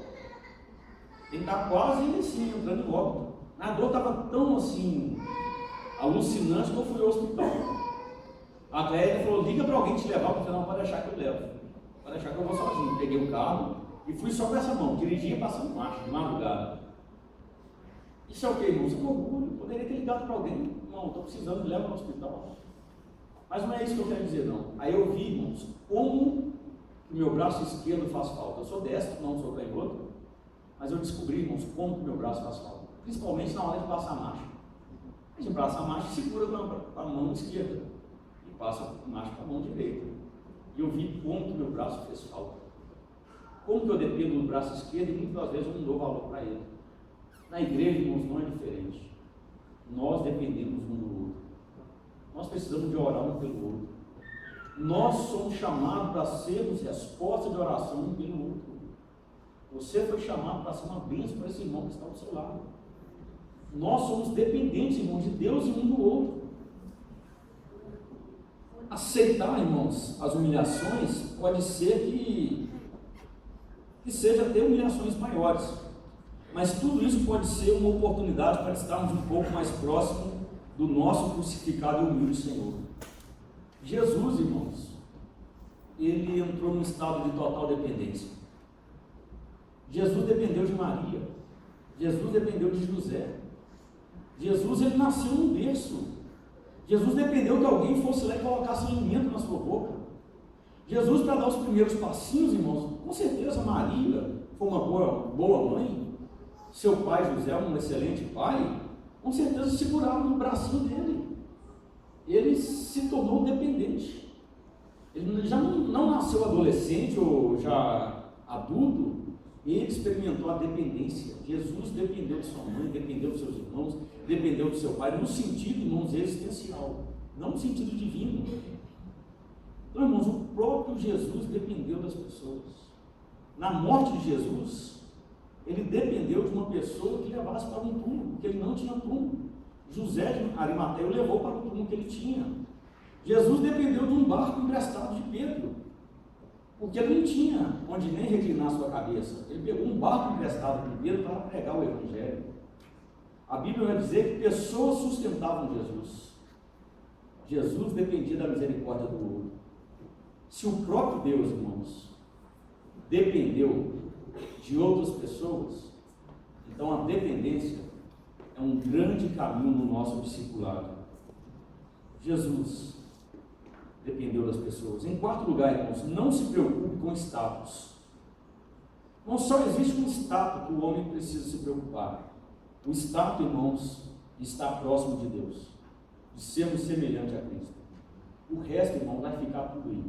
tem que estar quase assim, entrando em óbito. A dor estava tão assim, alucinante que eu fui ao hospital. A Cléia falou, liga para alguém te levar, porque não pode deixar que eu levo. Pode deixar que eu vou sozinho. Peguei o carro e fui só com essa mão, dirigia passando marcha, de madrugada. Isso é o que, irmãos? É um orgulho. Poderia ter ligado para alguém. Não, estou precisando, me leva para o hospital. Mas não é isso que eu quero dizer, não. Aí eu vi, irmãos, como o meu braço esquerdo faz falta. Eu sou destro, não sou canhoto. Mas eu descobri, irmãos, como o meu braço faz falta. Principalmente na hora de passar a marcha. A gente passa a marcha e segura com a mão esquerda. E passa a marcha com a mão direita. E eu vi como o meu braço fez falta. Como que eu dependo do braço esquerdo e muitas vezes eu não dou valor para ele. Na igreja, irmãos, não é diferente. Nós dependemos um do outro. Nós precisamos de orar um pelo outro. Nós somos chamados para sermos resposta de oração um pelo outro. Você foi chamado para ser uma bênção para esse irmão que está ao seu lado. Nós somos dependentes, irmãos, de Deus e um do outro. Aceitar, irmãos, as humilhações pode ser que seja até humilhações maiores, mas tudo isso pode ser uma oportunidade para estarmos um pouco mais próximos do nosso crucificado e humilde Senhor. Jesus, irmãos, ele entrou num estado de total dependência. Jesus dependeu de Maria, Jesus dependeu de José, Jesus ele nasceu num berço. Jesus dependeu que alguém fosse lá e colocasse alimento na sua boca. Jesus, para dar os primeiros passinhos, irmãos, com certeza Maria foi uma boa mãe, seu pai José, um excelente pai, com certeza segurava no bracinho dele. Ele se tornou dependente. Ele já não nasceu adolescente ou já adulto, ele experimentou a dependência. Jesus dependeu de sua mãe, dependeu dos seus irmãos, dependeu do seu pai, no sentido, irmãos, existencial, não no sentido divino. Então, irmãos, o próprio Jesus dependeu das pessoas. Na morte de Jesus, ele dependeu de uma pessoa que levasse para um túmulo, porque ele não tinha túmulo. José de Arimateia o levou para o túmulo que ele tinha. Jesus dependeu de um barco emprestado de Pedro, porque ele não tinha onde nem reclinar sua cabeça. Ele pegou um barco emprestado de Pedro para pregar o Evangelho. A Bíblia vai dizer que pessoas sustentavam Jesus. Jesus dependia da misericórdia do outro. Se o próprio Deus, irmãos, dependeu de outras pessoas, então a dependência é um grande caminho no nosso discipulado. Jesus dependeu das pessoas. Em quarto lugar, irmãos, não se preocupe com status. Não só existe um status que o homem precisa se preocupar. O status, irmãos, está próximo de Deus, de sermos semelhantes a Cristo. O resto, irmão, vai ficar tudo aí.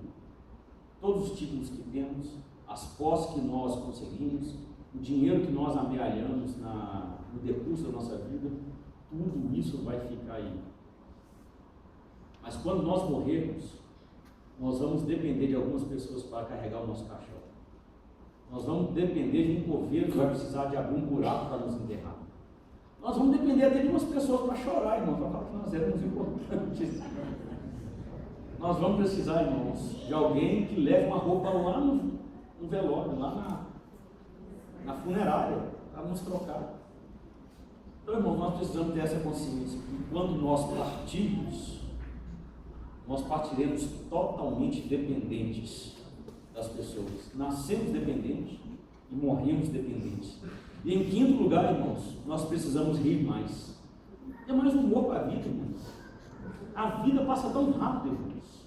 Todos os títulos que temos, as posses que nós conseguimos, o dinheiro que nós amealhamos no decurso da nossa vida, tudo isso vai ficar aí. Mas quando nós morrermos, nós vamos depender de algumas pessoas para carregar o nosso caixão. Nós vamos depender de um coveiro que vai precisar de abrir um buraco para nos enterrar. Nós vamos depender até de umas pessoas para chorar, irmão, para falar que nós éramos importantes. Nós vamos precisar, irmãos, de alguém que leve uma roupa lá no velório, lá na funerária, para nos trocar. Então, irmãos, nós precisamos ter essa consciência que quando nós partirmos, nós partiremos totalmente dependentes das pessoas. Nascemos dependentes e morremos dependentes. E em quinto lugar, irmãos, nós precisamos rir mais. Dê mais humor para a vida, irmãos. A vida passa tão rápido, irmãos.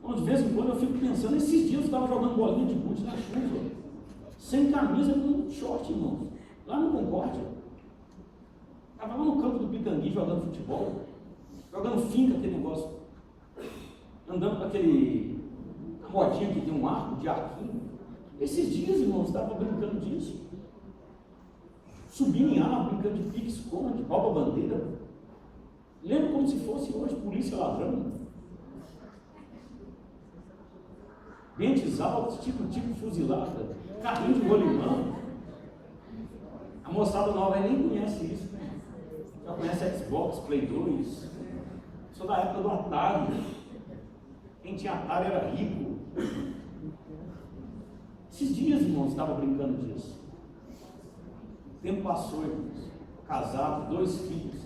Bom, de vez em quando eu fico pensando, esses dias eu estava jogando bolinha de gude na chuva, sem camisa, com short, irmãos, lá no Concórdia. Estava lá no campo do Pitangui jogando futebol, jogando finca, aquele negócio, andando com aquele rodinha que tem um arco de arquinho. Esses dias, irmãos, estava brincando disso. Subindo em árvore, brincando de pique-esconde, rouba-bandeira. Lembro como se fosse hoje, polícia ladrão. Dentes altos, tipo fuzilada, carrinho de rolimão. A moçada nova aí nem conhece isso, né? Já conhece Xbox, Play 2. Sou da época do Atari. Quem tinha Atari era rico. Esses dias, irmãos, estava brincando disso. O tempo passou, irmãos. Casado, 2 filhos.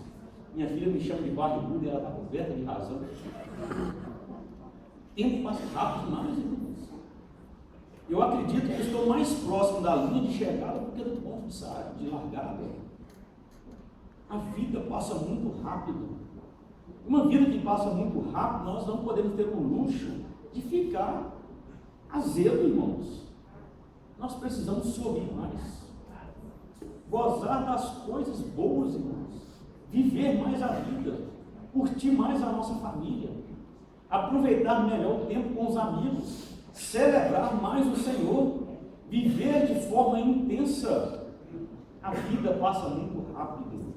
Minha filha me chama de barriguda e ela está coberta de razão. O tempo passa rápido demais, irmãos. Eu acredito que estou mais próximo da linha de chegada do que do ponto de largada. A vida passa muito rápido. Uma vida que passa muito rápido, nós não podemos ter o luxo de ficar azedo, irmãos. Nós precisamos sorrir mais. Gozar das coisas boas, irmãos. Viver mais a vida. Curtir mais a nossa família. Aproveitar melhor o tempo com os amigos. Celebrar mais o Senhor, viver de forma intensa. A vida passa muito rápido.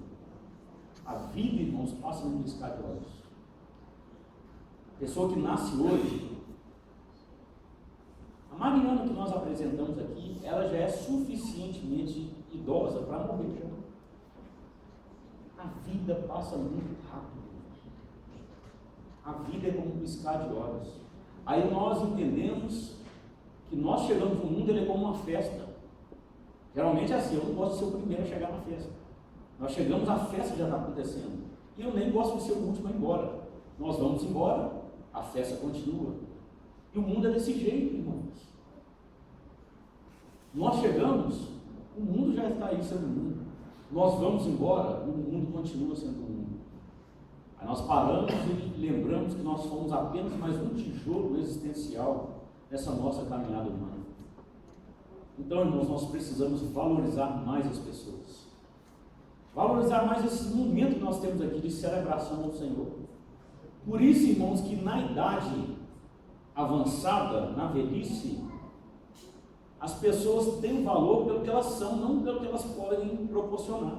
A vida, irmãos, passa num piscar de olhos. A pessoa que nasce hoje, a Mariana que nós apresentamos aqui, ela já é suficientemente idosa para morrer já. A vida passa muito rápido. A vida é como um piscar de olhos. Aí nós entendemos que nós chegamos no mundo, ele é como uma festa. Geralmente é assim, eu não gosto de ser o primeiro a chegar na festa. Nós chegamos, a festa já está acontecendo. E eu nem gosto de ser o último a ir embora. Nós vamos embora, a festa continua. E o mundo é desse jeito, irmãos. Nós chegamos, o mundo já está aí sendo mundo. Nós vamos embora, o mundo continua sendo mundo. Aí nós paramos e lembramos que nós somos apenas mais um tijolo existencial nessa nossa caminhada humana. Então, irmãos, nós precisamos valorizar mais as pessoas. Valorizar mais esse momento que nós temos aqui de celebração ao Senhor. Por isso, irmãos, que na idade avançada, na velhice, as pessoas têm valor pelo que elas são, não pelo que elas podem proporcionar.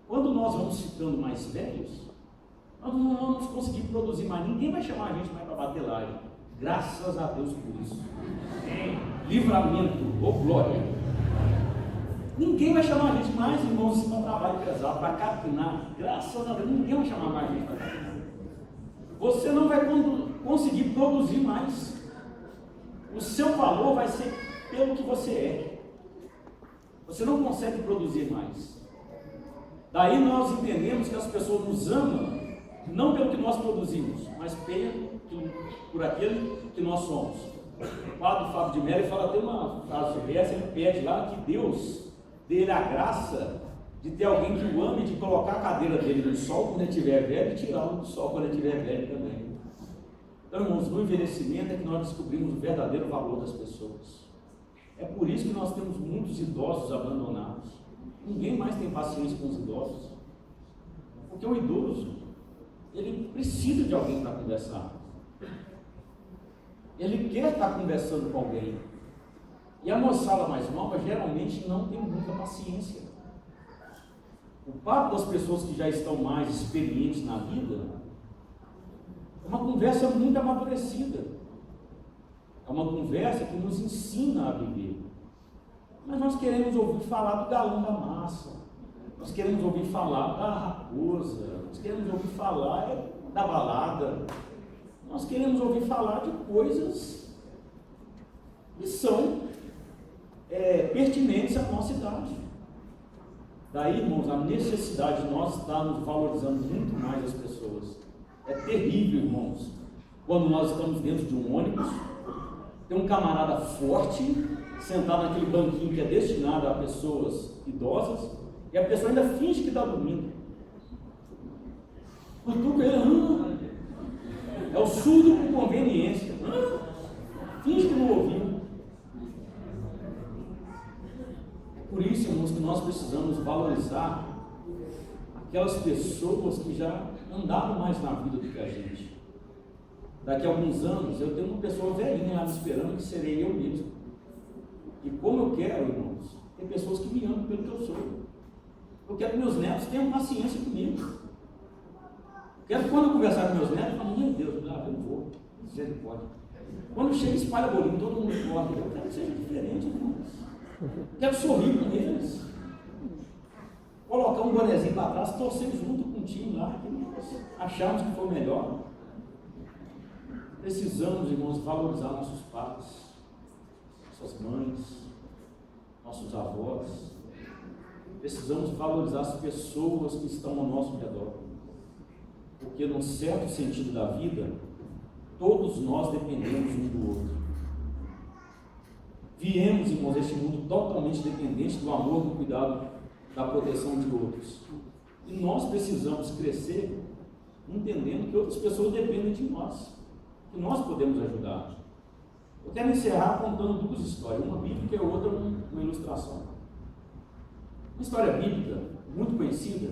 Quando nós vamos ficando mais velhos, nós não vamos conseguir produzir mais. Ninguém vai chamar a gente mais para bater laje. Graças a Deus por isso. Livramento, ô glória. Ninguém vai chamar a gente mais, irmãos, para um trabalho pesado, para capinar. Graças a Deus, ninguém vai chamar mais a gente para capinar. Você não vai conseguir produzir mais. O seu valor vai ser pelo que você é. Você não consegue produzir mais. Daí nós entendemos que as pessoas nos amam, não pelo que nós produzimos, mas por aquele que nós somos. O padre Fábio de Mello fala até uma frase sobre essa, ele pede lá que Deus dê ele a graça de ter alguém que o ame, de colocar a cadeira dele no sol quando ele estiver velho e tirá-lo do sol quando ele estiver velho também. Então, irmãos, no envelhecimento é que nós descobrimos o verdadeiro valor das pessoas. É por isso que nós temos muitos idosos abandonados. Ninguém mais tem paciência com os idosos. Porque o idoso, ele precisa de alguém para conversar. Ele quer estar conversando com alguém. E a moçada mais nova geralmente não tem muita paciência. O papo das pessoas que já estão mais experientes na vida é uma conversa muito amadurecida. É uma conversa que nos ensina a viver. Mas nós queremos ouvir falar do galão da massa. Nós queremos ouvir falar da raposa. Nós queremos ouvir falar da balada. Nós queremos ouvir falar de coisas que são pertinentes à nossa idade. Daí, irmãos, a necessidade de nós estarmos valorizando muito mais as pessoas. É terrível, irmãos, quando nós estamos dentro de um ônibus, tem um camarada forte sentado naquele banquinho que é destinado a pessoas idosas, e a pessoa ainda finge que está dormindo. Cutuca ele, é o surdo com conveniência. Finge que não ouviu. Por isso, irmãos, que nós precisamos valorizar aquelas pessoas que já andaram mais na vida do que a gente. Daqui a alguns anos, eu tenho uma pessoa velhinha lá me esperando, que serei eu mesmo. E como eu quero, irmãos, tem pessoas que me amam pelo que eu sou. Eu quero que meus netos tenham paciência comigo. Quero que quando eu conversar com meus netos, eu falo, meu Deus, eu não vou, misericórdia. Quando chega, espalha bolinho, todo mundo corre. Eu quero que seja diferente, irmãos. Quero sorrir com eles. Colocar um bonezinho para trás, torcer junto com o time lá, que nós achamos que foi melhor. Precisamos, irmãos, valorizar nossos pais, nossas mães, nossos avós. Precisamos valorizar as pessoas que estão ao nosso redor. Porque, num certo sentido da vida, todos nós dependemos um do outro. Viemos, irmãos, este mundo totalmente dependente do amor, do cuidado, da proteção de outros. E nós precisamos crescer entendendo que outras pessoas dependem de nós, que nós podemos ajudar. Eu quero encerrar contando duas histórias, uma bíblica e outra uma ilustração. Uma história bíblica muito conhecida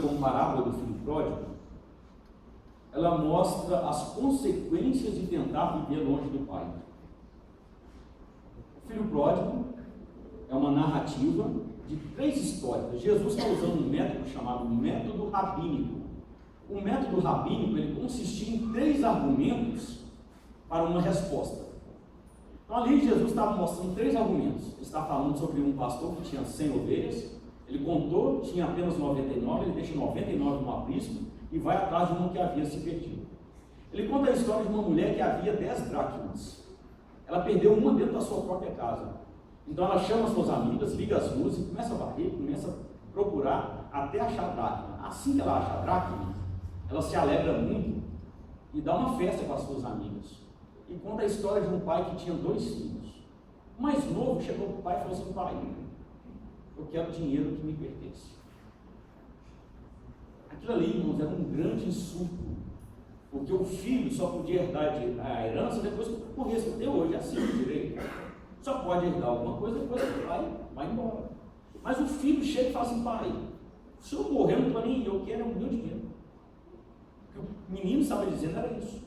como parábola do filho pródigo. Ela mostra as consequências de tentar viver longe do pai. O filho pródigo é uma narrativa de 3 histórias. Jesus está usando um método chamado método rabínico. O método rabínico, ele consistia em 3 argumentos para uma resposta. Então ali Jesus estava mostrando 3 argumentos. Ele está falando sobre um pastor que tinha 100 ovelhas, ele contou, tinha apenas 99, ele deixa 99 no aprisco e vai atrás de uma que havia se perdido. Ele conta a história de uma mulher que havia 10 dracmas. Ela perdeu uma dentro da sua própria casa. Então ela chama as suas amigas, liga as luzes, começa a varrer, começa a procurar até achar a dracma. Assim que ela acha a dracma, ela se alegra muito e dá uma festa com as suas amigas. E conta a história de um pai que tinha 2 filhos. O mais novo chegou para o pai e falou assim: pai, eu quero dinheiro que me pertence. Aquilo ali, irmãos, era um grande insulto, porque o filho só podia herdar a herança depois que morresse. Até hoje é assim o direito. Só pode herdar alguma coisa depois que o pai vai embora. Mas o filho chega e fala assim: pai, se eu morrer, eu não estou nem, eu quero o meu dinheiro. O que o menino estava dizendo era isso.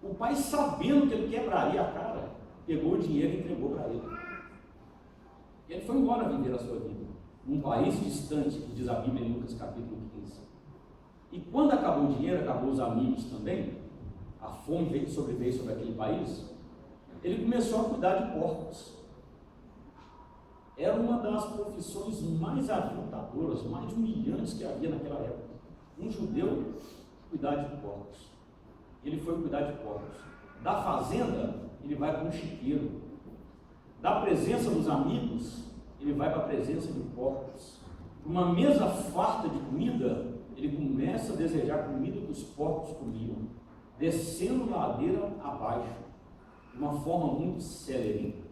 O pai, sabendo que ele quebraria a cara, pegou o dinheiro e entregou para ele. E ele foi embora viver a sua vida, num país distante, que diz a Bíblia em Lucas capítulo 15. E quando acabou o dinheiro, acabou os amigos também, a fome sobreveio sobre aquele país, ele começou a cuidar de porcos. Era uma das profissões mais aviltadoras, mais humilhantes que havia naquela época. Um judeu cuidar de porcos. Ele foi cuidar de porcos. Da fazenda, ele vai para um chiqueiro. Da presença dos amigos, ele vai para a presença de porcos. Uma mesa farta de comida, ele começa a desejar comida que os porcos comiam, descendo ladeira abaixo, de uma forma muito célere.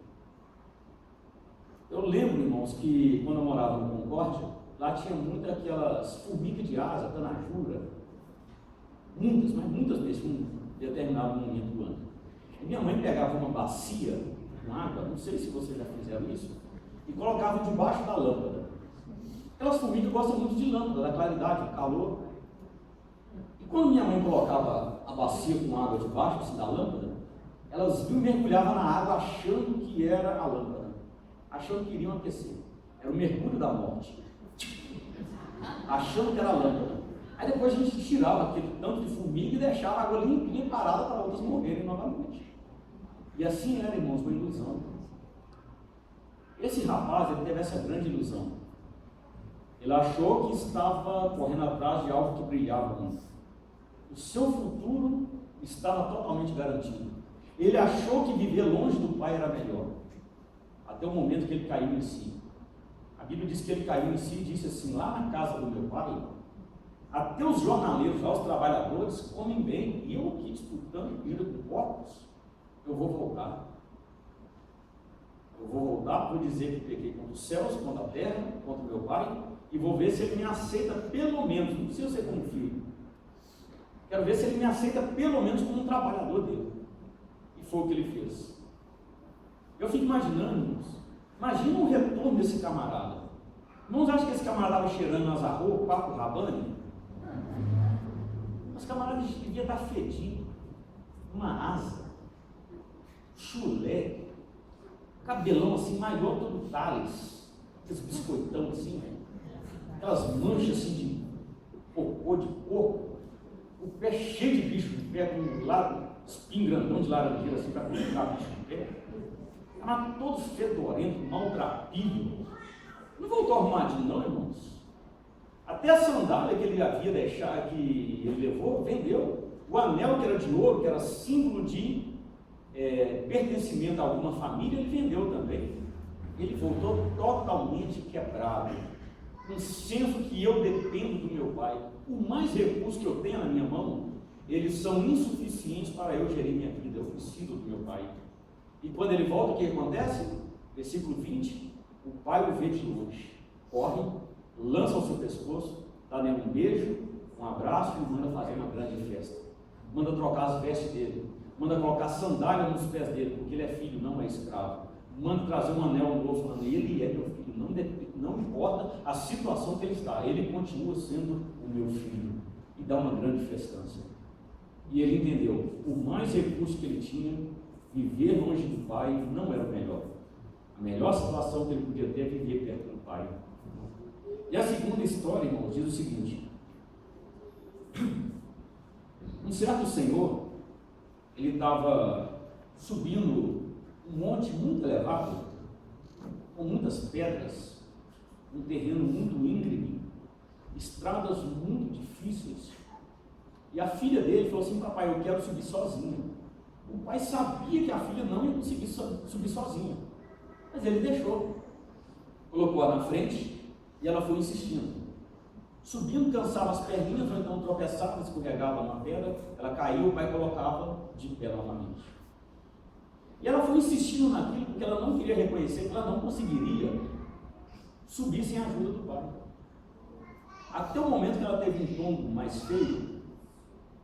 Eu lembro, irmãos, que quando eu morava no Concórdia, lá tinha muitas aquelas formigas de asa, tanajura, muitas, mas muitas vezes, em um determinado momento do ano. E minha mãe pegava uma bacia com água, não sei se vocês já fizeram isso, e colocava debaixo da lâmpada. Aquelas formigas gostam muito de lâmpada, da claridade, do calor. E quando minha mãe colocava a bacia com água debaixo assim, da lâmpada, elas mergulhavam na água achando que era a lâmpada, achando que iriam aquecer. Era o mergulho da morte, achando que era a lâmpada. Aí depois a gente tirava aquele tanto de formiga e deixava a água limpinha parada para outras morrerem novamente. E assim era, irmãos, uma ilusão. Esse rapaz, ele teve essa grande ilusão. Ele achou que estava correndo atrás de algo que brilhava muito. O seu futuro estava totalmente garantido. Ele achou que viver longe do pai era melhor. Até o momento que ele caiu em si. A Bíblia diz que ele caiu em si e disse assim: lá na casa do meu pai, até os jornaleiros, lá os trabalhadores comem bem, e eu aqui disputando comida com porcos, eu vou voltar. Eu vou voltar, vou dizer que peguei contra os céus, contra a terra, contra o meu pai, e vou ver se ele me aceita pelo menos, não precisa ser como filho, Quero ver se ele me aceita pelo menos como um trabalhador dele. E foi o que ele fez. Eu fico imaginando, irmãos, imagina o retorno desse camarada. Não acham que esse camarada estava cheirando azarro, papo rabane? Os camaradas deviam estar fedidos, uma asa, chulé, cabelão assim, maior do que o Thales, aqueles biscoitão assim, aquelas manchas assim de cocô de porco, o pé cheio de bicho de pé, com um espinho grandão de laranjeira assim, para colocar bicho de pé, mas todos fedorentos, maltrapilho. Não voltou arrumadinho não, irmãos. Até a sandália que ele havia deixado, que ele levou, vendeu. O anel que era de ouro, que era símbolo de pertencimento a alguma família, ele vendeu também. Ele voltou totalmente quebrado. Um senso que eu dependo do meu pai. O mais recurso que eu tenho na minha mão, eles são insuficientes para eu gerir minha vida. Eu preciso do meu pai. E quando ele volta, o que acontece? Versículo 20. O pai o vê de longe, corre, lança ao seu pescoço, dá nele um beijo, um abraço e manda fazer uma grande festa. Manda trocar as vestes dele, manda colocar sandália nos pés dele, porque ele é filho, não é escravo. Manda trazer um anel novo, falando, ele é meu filho, não importa a situação que ele está, ele continua sendo o meu filho. E dá uma grande festança. E ele entendeu, o mais recurso que ele tinha, viver longe do pai, não era o melhor. A melhor situação que ele podia ter é viver perto do pai. E a segunda história, irmãos, diz o seguinte: um certo senhor, ele estava subindo um monte muito elevado, com muitas pedras, um terreno muito íngreme, estradas muito difíceis. E a filha dele falou assim: papai, eu quero subir sozinha. O pai sabia que a filha não ia conseguir subir sozinha. Mas ele deixou, colocou-a na frente e ela foi insistindo. Subindo, cansava as perninhas, ou então tropeçava, escorregava na pedra, ela caiu, o pai colocava de pé novamente. E ela foi insistindo naquilo porque ela não queria reconhecer que ela não conseguiria subir sem a ajuda do pai. Até o momento que ela teve um tombo mais feio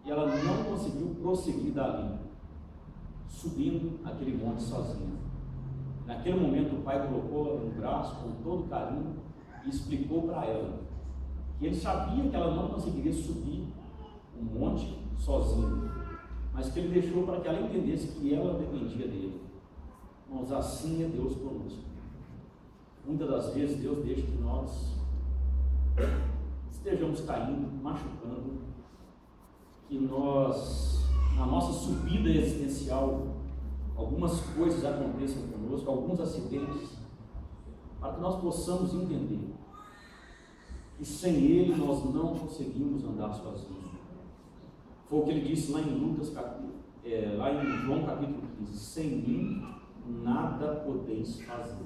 e ela não conseguiu prosseguir dali, subindo aquele monte sozinha. Naquele momento o pai colocou-a no braço com todo carinho e explicou para ela que ele sabia que ela não conseguiria subir um monte sozinha, mas que ele deixou para que ela entendesse que ela dependia dele. Irmãos, assim é Deus conosco. Muitas das vezes Deus deixa que nós estejamos caindo, machucando, que nós, na nossa subida existencial, algumas coisas aconteçam conosco, alguns acidentes, para que nós possamos entender que sem Ele nós não conseguimos andar sozinhos. Foi o que ele disse lá em Lucas, lá em João capítulo 15: sem mim nada podeis fazer.